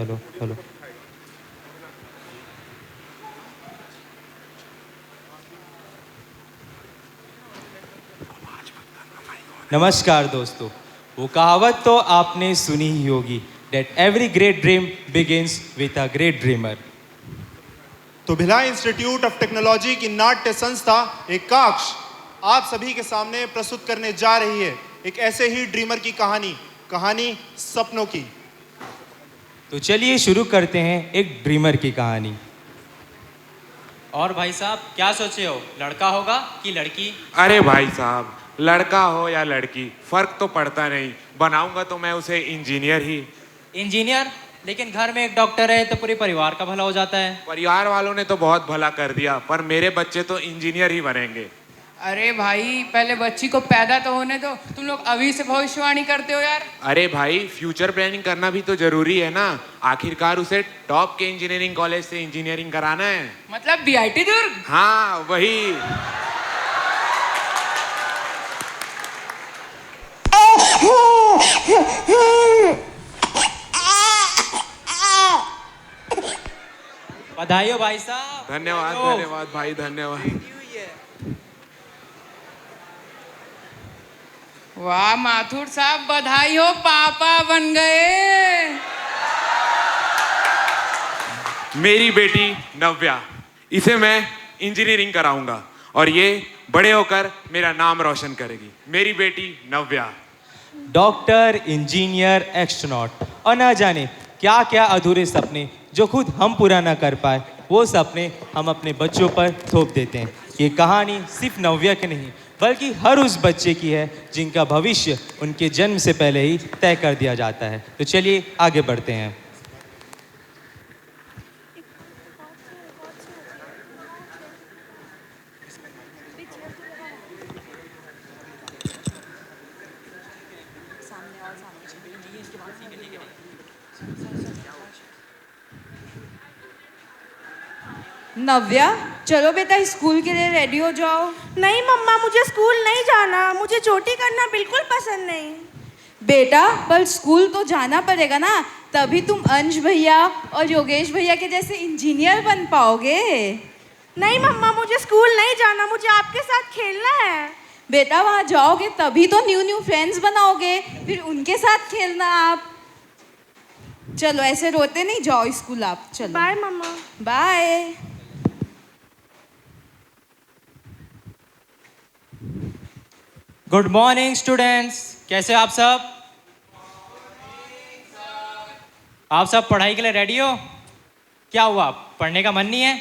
Hello hello. नमस्कार दोस्तों। वो कहावत तो आपने सुनी ही होगी, that every great dream begins with a great dreamer। तो भिलाई इंस्टीट्यूट ऑफ टेक्नोलॉजी की नाट्य संस्था एकाक्ष आप सभी के सामने प्रस्तुत करने जा रही है एक ऐसे ही ड्रीमर की कहानी सपनों की। तो चलिए शुरू करते हैं एक ड्रीमर की कहानी। और भाई साहब क्या सोचे हो, लड़का होगा कि लड़की? अरे भाई साहब, लड़का हो या लड़की फर्क तो पड़ता नहीं, बनाऊंगा तो मैं उसे इंजीनियर ही। इंजीनियर? लेकिन घर में एक डॉक्टर है तो पूरे परिवार का भला हो जाता है। परिवार वालों ने तो बहुत भला कर दिया, पर मेरे बच्चे तो इंजीनियर ही बनेंगे। अरे भाई पहले बच्ची को पैदा तो होने दो, तुम लोग अभी से भविष्यवाणी करते हो यार। अरे भाई, फ्यूचर प्लानिंग करना भी तो जरूरी है ना। आखिरकार उसे टॉप के इंजीनियरिंग कॉलेज से इंजीनियरिंग कराना है। मतलब बीआईटी दुर्ग? हाँ वही। बधाई हो भाई साहब। धन्यवाद बधाई हो। धन्यवाद भाई, धन्यवाद। वाह माथुर साहब, बधाई हो, पापा बन गए। मेरी बेटी नव्या, इसे मैं इंजीनियरिंग कराऊंगा और ये बड़े होकर मेरा नाम रोशन करेगी। मेरी बेटी नव्या। डॉक्टर, इंजीनियर, एस्ट्रोनॉट और ना जाने क्या क्या अधूरे सपने जो खुद हम पूरा ना कर पाए, वो सपने हम अपने बच्चों पर थोप देते हैं। ये कहानी सिर्फ नव्या की नहीं बल्कि हर उस बच्चे की है जिनका भविष्य उनके जन्म से पहले ही तय कर दिया जाता है। तो चलिए आगे बढ़ते हैं। नव्या, चलो बेटा स्कूल के लिए रेडी हो जाओ। नहीं मम्मा, मुझे स्कूल नहीं जाना, मुझे चोटी करना बिल्कुल पसंद नहीं। बेटा पर स्कूल तो जाना पड़ेगा ना, तभी तुम अंश भैया और योगेश भैया के जैसे इंजीनियर बन पाओगे। नहीं मम्मा, मुझे स्कूल नहीं जाना, मुझे आपके साथ खेलना है। बेटा वहाँ जाओगे तभी तो न्यू फ्रेंड्स बनाओगे, फिर उनके साथ खेलना आप। चलो ऐसे रोते नहीं, जाओ स्कूल आप। चलो बाय मम्मा। बाय। गुड मॉर्निंग स्टूडेंट्स, कैसे हो आप सब? आप सब पढ़ाई के लिए रेडी हो? क्या हुआ, पढ़ने का मन नहीं है?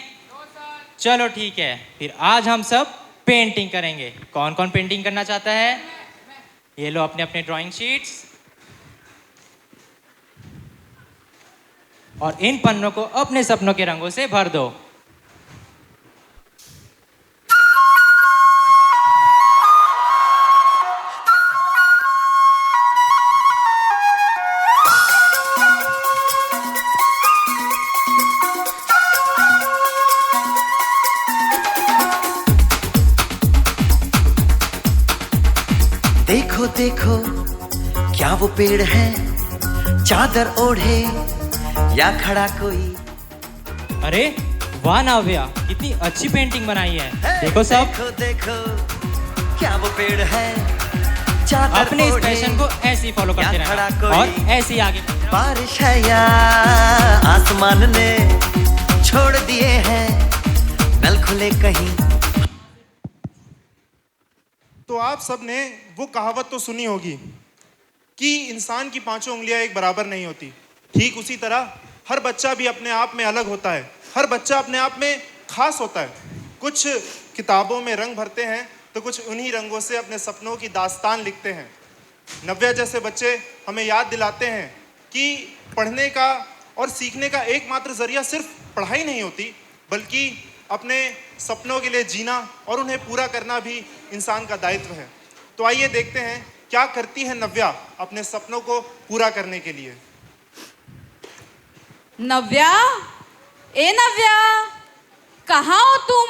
चलो ठीक है, फिर आज हम सब पेंटिंग करेंगे। कौन कौन पेंटिंग करना चाहता है? ये लो अपने अपने ड्राइंग शीट्स और इन पन्नों को अपने सपनों के रंगों से भर दो। देखो देखो क्या वो पेड़ है, चादर ओढ़े या खड़ा कोई। अरे वाह नाव्या, कितनी अच्छी पेंटिंग बनाई है। देखो सब, देखो देखो क्या वो पेड़ है, चादर अपने इस ओढ़े पैशन को ऐसे ही फॉलो करते या खड़ा रहना कोई। और ऐसे ही आगे बढ़ना। बारिश है या आसमान ने छोड़ दिए हैं नल खुले कहीं। तो आप सब ने वो कहावत तो सुनी होगी कि इंसान की पांचों उंगलियां एक बराबर नहीं होती। ठीक उसी तरह हर बच्चा भी अपने आप में अलग होता है, हर बच्चा अपने आप में खास होता है। कुछ किताबों में रंग भरते हैं तो कुछ उन्हीं रंगों से अपने सपनों की दास्तान लिखते हैं। नव्या जैसे बच्चे हमें याद दिलाते हैं कि पढ़ने का और सीखने का एकमात्र जरिया सिर्फ पढ़ाई नहीं होती, बल्कि अपने सपनों के लिए जीना और उन्हें पूरा करना भी इंसान का दायित्व है। तो आइए देखते हैं क्या करती है नव्या अपने सपनों को पूरा करने के लिए। नव्या, ए नव्या, कहाँ हो तुम?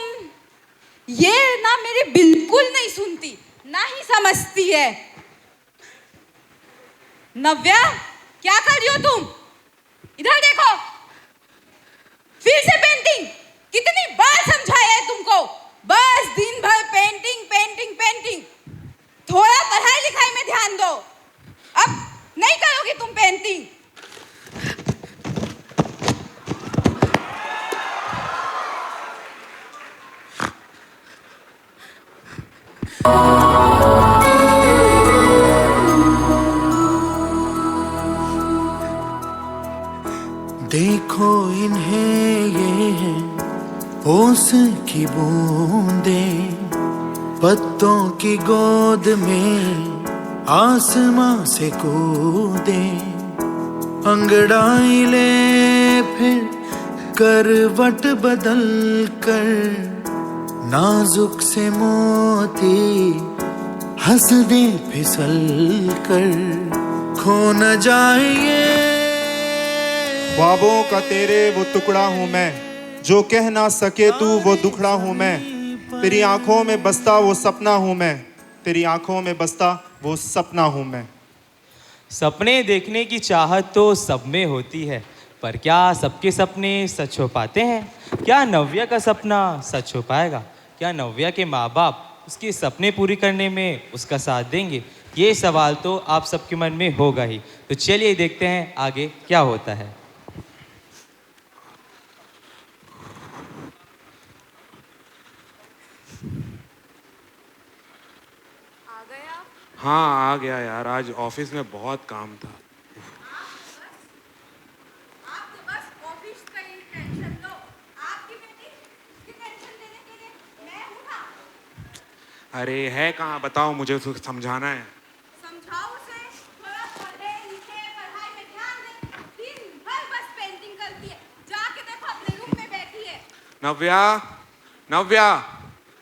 ये ना मेरी बिल्कुल नहीं सुनती, ना ही समझती है। नव्या, क्या कर रही हो तुम? इधर देखो, फिर से पेंटिंग। कितनी बार समझाया है तुमको, बस दिन भर पेंटिंग पेंटिंग पेंटिंग। थोड़ा पढ़ाई लिखाई में ध्यान दो। अब नहीं करोगी तुम पेंटिंग। देखो इन्हें, ये है ओस की बूंदें, पत्तों की गोद में आसमां से कूदे, अंगड़ाई ले फिर करवट बदल कर, नाजुक से मोती हंस दे फिसल कर, खो न जाए ये। ख्वाबों का तेरे वो टुकड़ा हूँ मैं, जो कह ना सके तू वो दुखड़ा हूँ मैं, तेरी आंखों में बसता वो सपना हूँ मैं, तेरी आंखों में बसता वो सपना हूँ मैं। सपने देखने की चाहत तो सब में होती है, पर क्या सबके सपने सच हो पाते हैं? क्या नव्या का सपना सच हो पाएगा? क्या नव्या के माँ बाप उसके सपने पूरी करने में उसका साथ देंगे? ये सवाल तो आप सबके मन में होगा ही। तो चलिए देखते हैं आगे क्या होता है। हाँ आ गया यार, आज ऑफिस में बहुत काम था। आप तो बस ऑफिस का ही टेंशन लो। आपकी बेटी की टेंशन लेने के लिए मैं हूँ ना। अरे है कहाँ, बताओ मुझे, उसको समझाना है। समझाओ उसे, थोड़ा पढ़े लिखे, पढ़ाई में ध्यान दे। दिन भर बस पेंटिंग करती है। जाके देखो अपने रूम में बैठी है। नव्या, नव्या,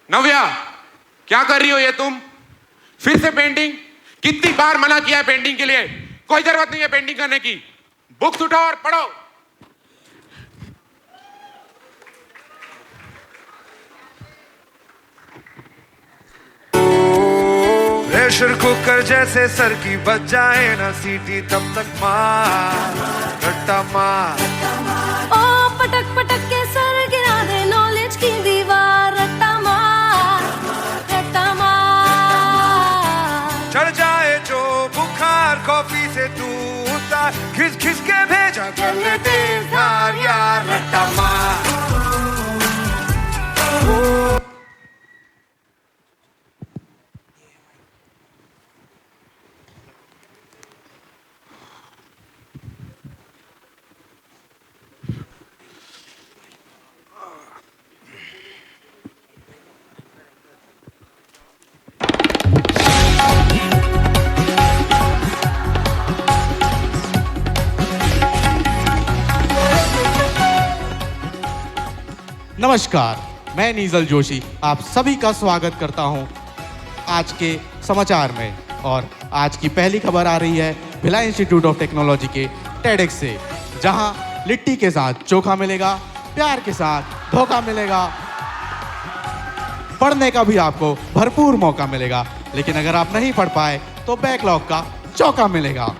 नव्या, क्या कर रही हो ये तुम? फिर से पेंटिंग? कितनी बार मना किया है पेंटिंग के लिए? कोई जरूरत नहीं है पेंटिंग करने की। बुक्स उठाओ और पढ़ो। प्रेशर कुकर जैसे सर की बच जाए ना सीटी, तब तक मार रट्टा मार। ओ पटक पटक के सर गिरा दे नॉलेज की दीवार, रट्टा मार रट्टा मार। चढ़ जाए जो बुखार कॉफी से तू उतार, खिस खिस के भेजा कर लेते यार यार, रट्टा मार। नमस्कार, मैं नीजल जोशी आप सभी का स्वागत करता हूं आज के समाचार में। और आज की पहली खबर आ रही है भिलाई इंस्टीट्यूट ऑफ टेक्नोलॉजी के टेडेक्स से, जहां लिट्टी के साथ चोखा मिलेगा, प्यार के साथ धोखा मिलेगा, पढ़ने का भी आपको भरपूर मौका मिलेगा, लेकिन अगर आप नहीं पढ़ पाए तो बैकलॉग का चौका मिलेगा।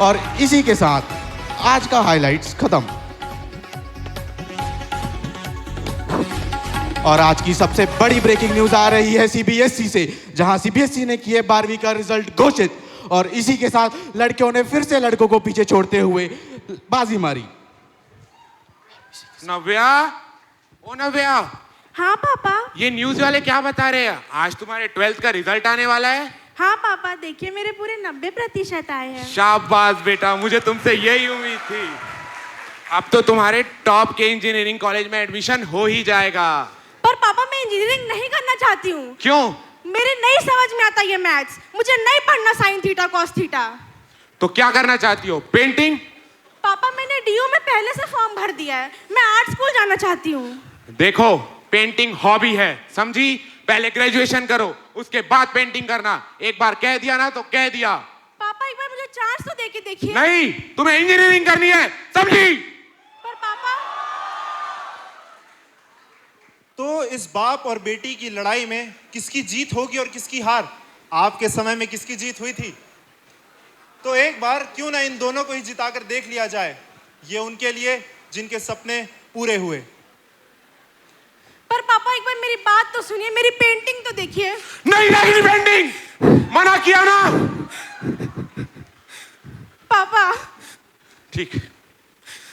और इसी के साथ आज का हाइलाइट्स खत्म। और आज की सबसे बड़ी ब्रेकिंग न्यूज आ रही है सीबीएसई से, जहां सीबीएसई ने किए 12वीं का रिजल्ट घोषित, और इसी के साथ लड़कियों ने फिर से लड़कों को पीछे छोड़ते हुए बाजी मारी। नव्या, ओ नव्या, हाँ पापा। ये न्यूज वाले क्या बता रहे हैं? आज तुम्हारे 12th का रिजल्ट आने वाला है। हाँ पापा, देखिए मेरे पूरे 90% आए हैं। शाबाश बेटा, मुझे तुमसे यही उम्मीद थी। अब तो तुम्हारे टॉप के इंजीनियरिंग कॉलेज में एडमिशन हो ही जाएगा। पर पापा मैं इंजीनियरिंग नहीं करना चाहती हूँ। क्यों? मेरे नहीं समझ में आता ये मैथ्स, मुझे नहीं पढ़ना साइन थीटा कॉस थीटा। तो क्या करना चाहती हो? पेंटिंग? पापा मैंने डीयू में पहले से फॉर्म भर दिया है, मैं आर्ट स्कूल जाना चाहती हूँ। देखो, पेंटिंग हॉबी है, समझी? पहले ग्रेजुएशन करो, उसके बाद पेंटिंग करना। एक बार कह दिया ना तो कह दिया। पापा एक बार मुझे चांस तो दे के देखिए। नहीं, तुम्हें इंजीनियरिंग करनी है, समझी? पर पापा, तो इस बाप और बेटी की लड़ाई में किसकी जीत होगी और किसकी हार? आपके समय में किसकी जीत हुई थी? तो एक बार क्यों ना इन दोनों को ही जिताकर देख लिया जाए। ये उनके लिए जिनके सपने पूरे हुए। पर पापा एक बार मेरी बात तो सुनिए, मेरी पेंटिंग तो देखिए। नहीं लगनी पेंटिंग, मना किया ना। पापा ठीक,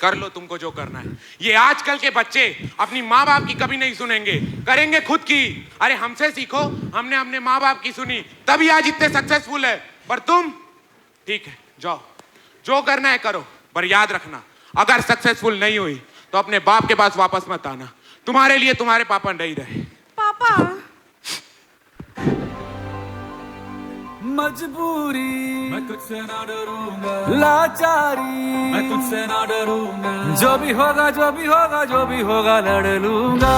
कर लो तुमको जो करना है। ये आजकल के बच्चे अपनी माँ बाप की कभी नहीं सुनेंगे, करेंगे खुद की। अरे हमसे सीखो, हमने अपने माँ बाप की सुनी तभी आज इतने सक्सेसफुल है। पर तुम ठीक है, जाओ जो करना है करो, पर याद रखना अगर सक्सेसफुल नहीं हुई तो अपने बाप के पास वापस मत आना। तुम्हारे लिए तुम्हारे पापा नहीं रहे। पापा मजबूरी मैं तुझसे ना डरूंगा, लाचारी मैं तुझसे ना डरूंगा, जो भी होगा जो भी होगा जो भी होगा लड़ लूंगा।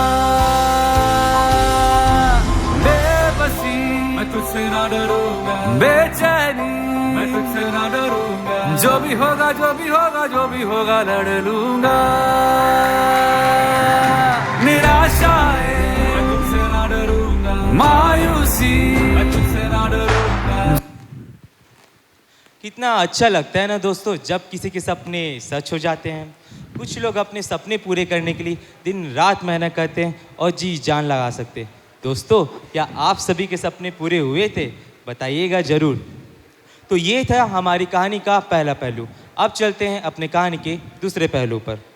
बेबसी मैं तुझसे ना डरूंगा, बेचैनी मैं तुझसे ना डरूंगा, जो भी होगा जो भी होगा जो भी होगा लड़ लूंगा। निराशाएं मैं तुझसे ना डरूंगा, मायूसी मैं तुझसे ना डरूंगा। कितना अच्छा लगता है ना दोस्तों जब किसी के सपने सच हो जाते हैं। कुछ लोग अपने सपने पूरे करने के लिए दिन रात मेहनत करते हैं और जी जान लगा सकते हैं। दोस्तों क्या आप सभी के सपने पूरे हुए थे? बताइएगा ज़रूर। तो ये था हमारी कहानी का पहला पहलू। अब चलते हैं अपने कहानी के दूसरे पहलू पर।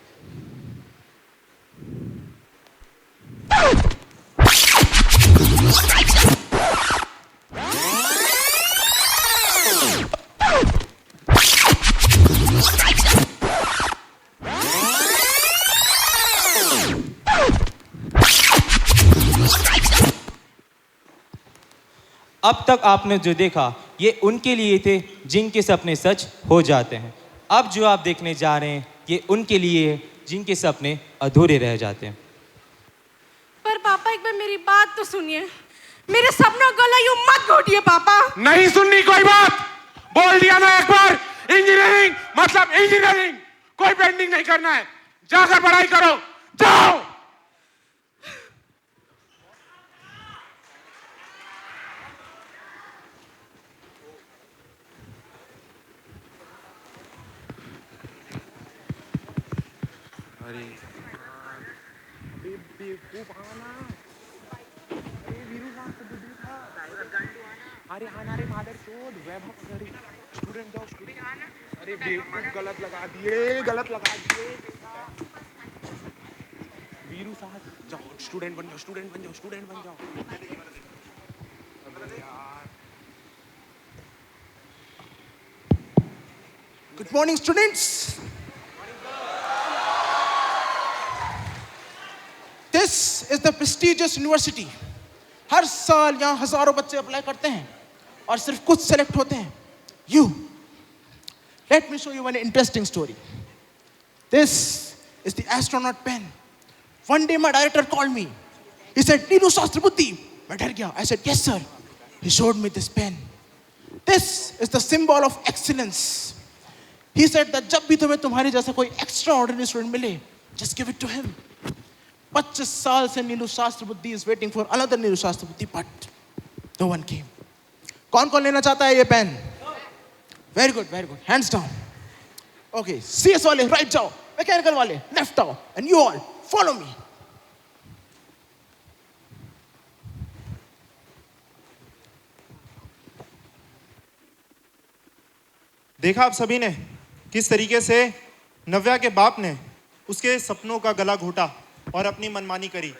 अब तक आपने जो देखा ये उनके लिए थे जिनके सपने सच हो जाते हैं। अब जो आप देखने जा रहे हैं ये उनके लिए है जिनके सपने अधूरे रह जाते हैं। पर पापा एक बार मेरी बात तो सुनिए, मेरे सपनों को यूं मत घोटिए पापा। नहीं सुननी कोई बात, बोल दिया ना एक बार। इंजीनियरिंग मतलब इंजीनियरिंग, कोई पेंटिंग नहीं करना है। जाकर पढ़ाई करो, जाओ। अरे आना रे मादर चोद, वैभव अरे स्टूडेंट जाओ स्टूडेंट। अरे बेवकूफ गलत लगा दिए, गलत लगा दिए। वीरू साहब जाओ, स्टूडेंट बन जाओ, स्टूडेंट बन जाओ, स्टूडेंट बन जाओ। Good morning, students. This is the prestigious university. हर साल यहाँ हजारों बच्चे अप्लाई करते हैं और सिर्फ कुछ सेलेक्ट होते हैं। You. Let me show you one interesting story. This is the astronaut pen. One day my director called me. He said, "Neelu Shastrabuddhi." मैं डर गया. I said, "Yes, sir." He showed me this pen. This is the symbol of excellence. He said that जब भी तुम्हें तुम्हारे जैसा कोई extraordinary student मिले, just give it to him. 25 साल से नीलू शास्त्रबुद्धि is waiting for another Neelu शास्त्रबुद्धि, but no one came. कौन कौन लेना चाहता है ये pen? Very good, very good. Hands down. Okay, CS वाले right जाओ, mechanical वाले left आओ, and you all follow me. देखा आप सभी ने किस तरीके से नव्या के बाप ने उसके सपनों का गला घोटा और अपनी मनमानी करी,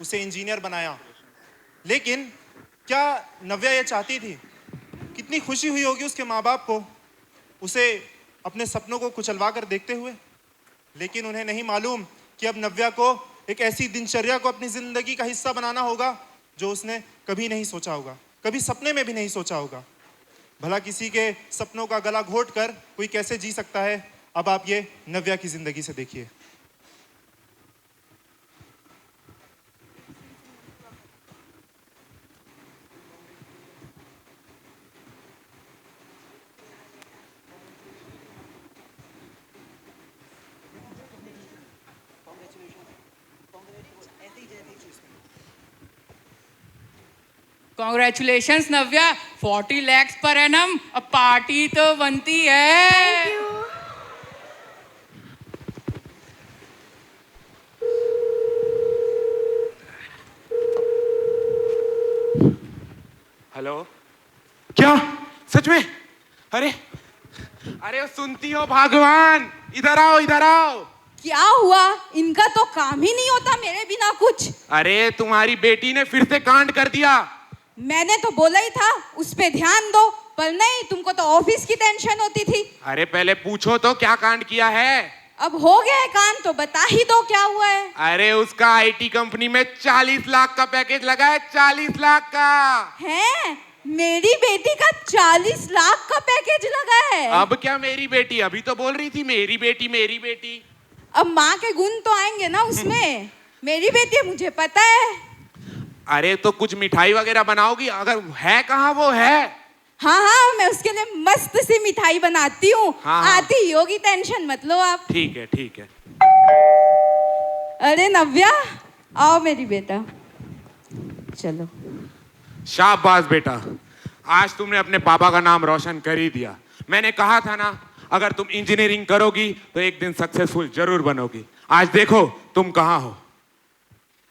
उसे इंजीनियर बनाया। लेकिन क्या नव्या ये चाहती थी? कितनी खुशी हुई होगी उसके माँ बाप को उसे अपने सपनों को कुचलवा कर देखते हुए। लेकिन उन्हें नहीं मालूम कि अब नव्या को एक ऐसी दिनचर्या को अपनी जिंदगी का हिस्सा बनाना होगा जो उसने कभी नहीं सोचा होगा, कभी सपने में भी नहीं सोचा होगा। भला किसी के सपनों का गला घोट कर कोई कैसे जी सकता है? अब आप ये नव्या की जिंदगी से देखिए। कॉन्ग्रेचुलेशंस नव्या, 40 lakhs पर एनम, अब पार्टी तो बनती है। हेलो, क्या सच में? अरे अरे वो सुनती हो भगवान, इधर आओ इधर आओ। क्या हुआ? इनका तो काम ही नहीं होता मेरे बिना कुछ। अरे तुम्हारी बेटी ने फिर से कांड कर दिया। मैंने तो बोला ही था उस पे ध्यान दो, पर नहीं, तुमको तो ऑफिस की टेंशन होती थी। अरे पहले पूछो तो क्या कांड किया है। अब हो गया है कांड तो बता ही दो क्या हुआ है। अरे उसका आईटी कंपनी में 40 लाख का पैकेज लगा है, 40 लाख का। है? मेरी बेटी का 40 लाख का पैकेज लगा है। अब क्या मेरी बेटी, अभी तो बोल रही थी मेरी बेटी मेरी बेटी। अब माँ के गुण तो आएंगे ना उसमें। मेरी बेटी है, मुझे पता है। अरे तो कुछ मिठाई वगैरह बनाओगी? अगर है कहाँ वो है? हाँ हाँ, मैं उसके लिए मस्त सी मिठाई बनाती हूँ। हाँ, हाँ। आती ही होगी, टेंशन मत लो आप। ठीक है ठीक है। अरे नव्या, आओ मेरी बेटा, चलो। शाबाश बेटा, आज तुमने अपने पापा का नाम रोशन कर ही दिया। मैंने कहा था ना, अगर तुम इंजीनियरिंग करोगी तो एक दिन सक्सेसफुल जरूर बनोगी। आज देखो तुम कहाँ हो।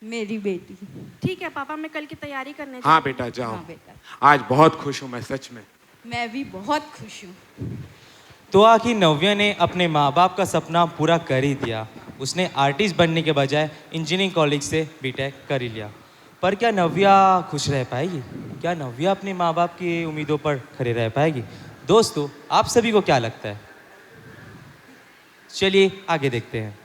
मेरी बेटी। ठीक है पापा, मैं कल की तैयारी करने हाँ बेटा जाओ। हाँ बेटा। आज बहुत खुश हूँ मैं, सच में। मैं भी बहुत खुश हूँ। तो आखिर नव्या ने अपने माँ बाप का सपना पूरा कर ही दिया। उसने आर्टिस्ट बनने के बजाय इंजीनियरिंग कॉलेज से बीटेक कर ही लिया। पर क्या नव्या खुश रह पाएगी? क्या नव्या अपने माँ बाप की उम्मीदों पर खड़े रह पाएगी? दोस्तों, आप सभी को क्या लगता है? चलिए आगे देखते हैं।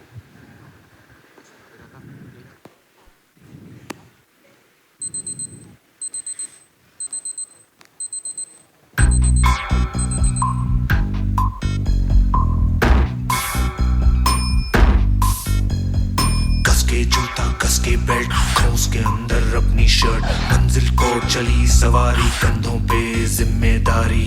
कसके जूता, कसके बेल्ट, ठोस के अंदर अपनी शर्ट, मंजिल को चली सवारी, कंधों पे जिम्मेदारी।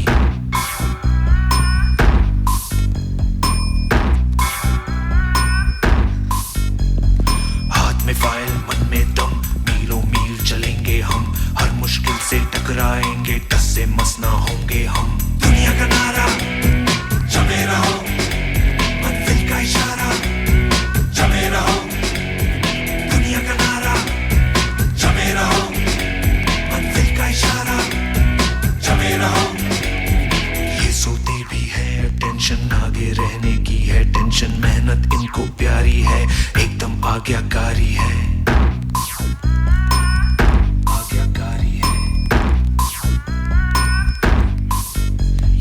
हाथ में फाइल, मन में दम, मीलों मील चलेंगे हम, हर मुश्किल से टकराएंगे, टस से मस ना होंगे हम। दुनिया का नारा जमे रहो, मंजिल का इशारा जमे रहो। दुनिया का नारा जमे रहो, मंजिल का इशारा जमे रहो। ये सोते भी है, टेंशन आगे रहने की है, टेंशन मेहनत इनको प्यारी है, एकदम आज्ञाकारी है, आज्ञाकारी है।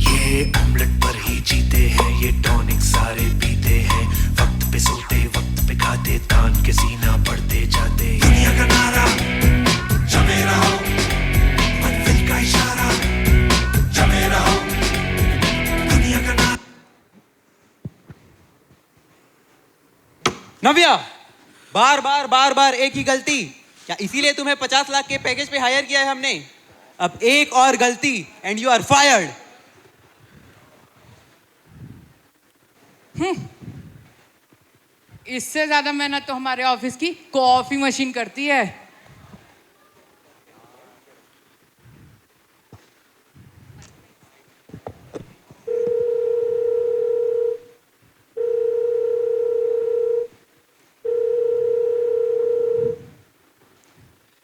ये ऑमलेट पर ही जीते हैं, ये टॉनिक सारे पीते हैं, वक्त पे सोते वक्त पे खाते, तान के सीना बढ़ते जाते। दुनिया का नारा जमे रहो, मंजिल का इशारा जमे रहो। दुनिया का नारा। नव्या, बार बार एक ही गलती। क्या इसीलिए तुम्हें 50 लाख के पैकेज पे हायर किया है हमने? अब एक और गलती एंड यू आर फायर्ड। इससे ज्यादा मेहनत तो हमारे ऑफिस की कॉफी मशीन करती है।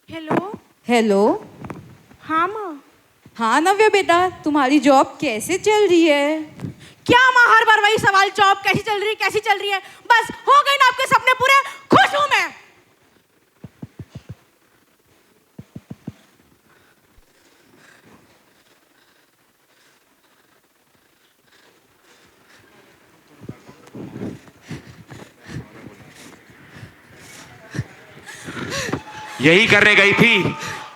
हेलो। हेलो। हाँ माँ। हाँ नव्या बेटा, तुम्हारी जॉब कैसे चल रही है? क्या माँ, हर बार वही सवाल, जॉब कैसी चल रही है, कैसी चल रही है? बस हो गए ना आपके सपने पूरे, खुश हूं मैं। यही करने गई थी,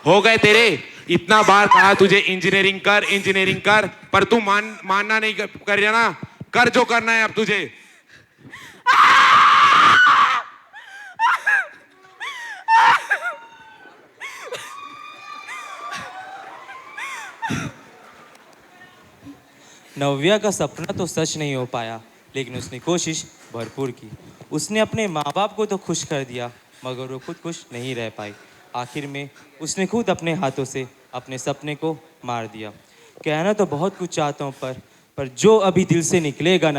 हो गए तेरे। इतना बार कहा तुझे इंजीनियरिंग कर, पर तू मानना नहीं कर रहा ना। कर जो करना है अब तुझे। नव्या का सपना तो सच नहीं हो पाया, लेकिन उसने कोशिश भरपूर की। उसने अपने माँ बाप को तो खुश कर दिया, मगर वो खुद खुश नहीं रह पाई। आखिर में उसने खुद अपने हाथों से अपने सपने को मार दिया। कहना तो बहुत कुछ चाहता हूँ पर जो अभी दिल से निकलेगा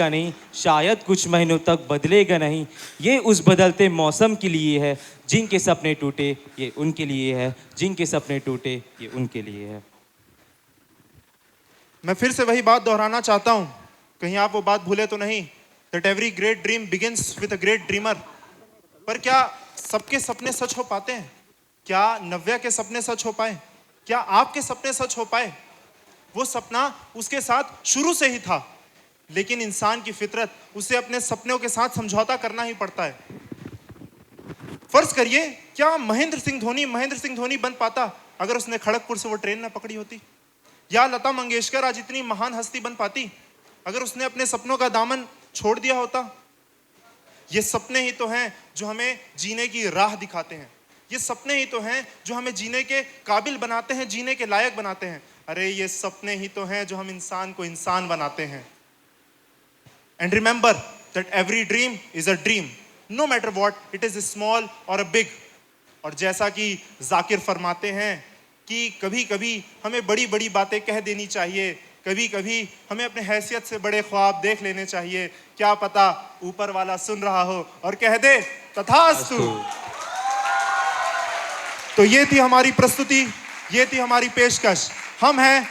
नहीं, शायद कुछ महीनों तक बदलेगा नहीं। ये उस बदलते मौसम के लिए है, जिनके सपने टूटे ये उनके लिए है, जिनके सपने टूटे ये उनके लिए है। मैं फिर से वही बात दोहराना चाहता हूँ, कहीं आप वो बात भूले तो नहीं, that every great dream begins with a great dreamer। पर क्या सबके सपने सच हो पाते हैं? क्या नव्या के सपने सच हो पाए? क्या आपके सपने सच हो पाए? वो सपना उसके साथ शुरू से ही था, लेकिन इंसान की फितरत उसे अपने सपनों के साथ समझौता करना ही पड़ता है। फर्ज करिए, क्या महेंद्र सिंह धोनी बन पाता अगर उसने खड़गपुर से वो ट्रेन न पकड़ी होती? या लता मंगेशकर आज इतनी महान हस्ती बन पाती अगर उसने अपने सपनों का दामन छोड़ दिया होता? ये सपने ही तो हैं जो हमें जीने की राह दिखाते हैं। ये सपने ही तो हैं जो हमें जीने के काबिल बनाते हैं, जीने के लायक बनाते हैं। अरे ये सपने ही तो हैं जो हम इंसान को इंसान बनाते हैं। And remember that every dream is a dream, no matter what it is small और अ बिग। और जैसा कि जाकिर फरमाते हैं कि कभी कभी हमें बड़ी बड़ी बातें कह देनी चाहिए, कभी कभी हमें अपने हैसियत से बड़े ख्वाब देख लेने चाहिए। क्या पता ऊपर वाला सुन रहा हो और कह दे तथास्तु। तो ये थी हमारी प्रस्तुति, ये थी हमारी पेशकश। हम हैं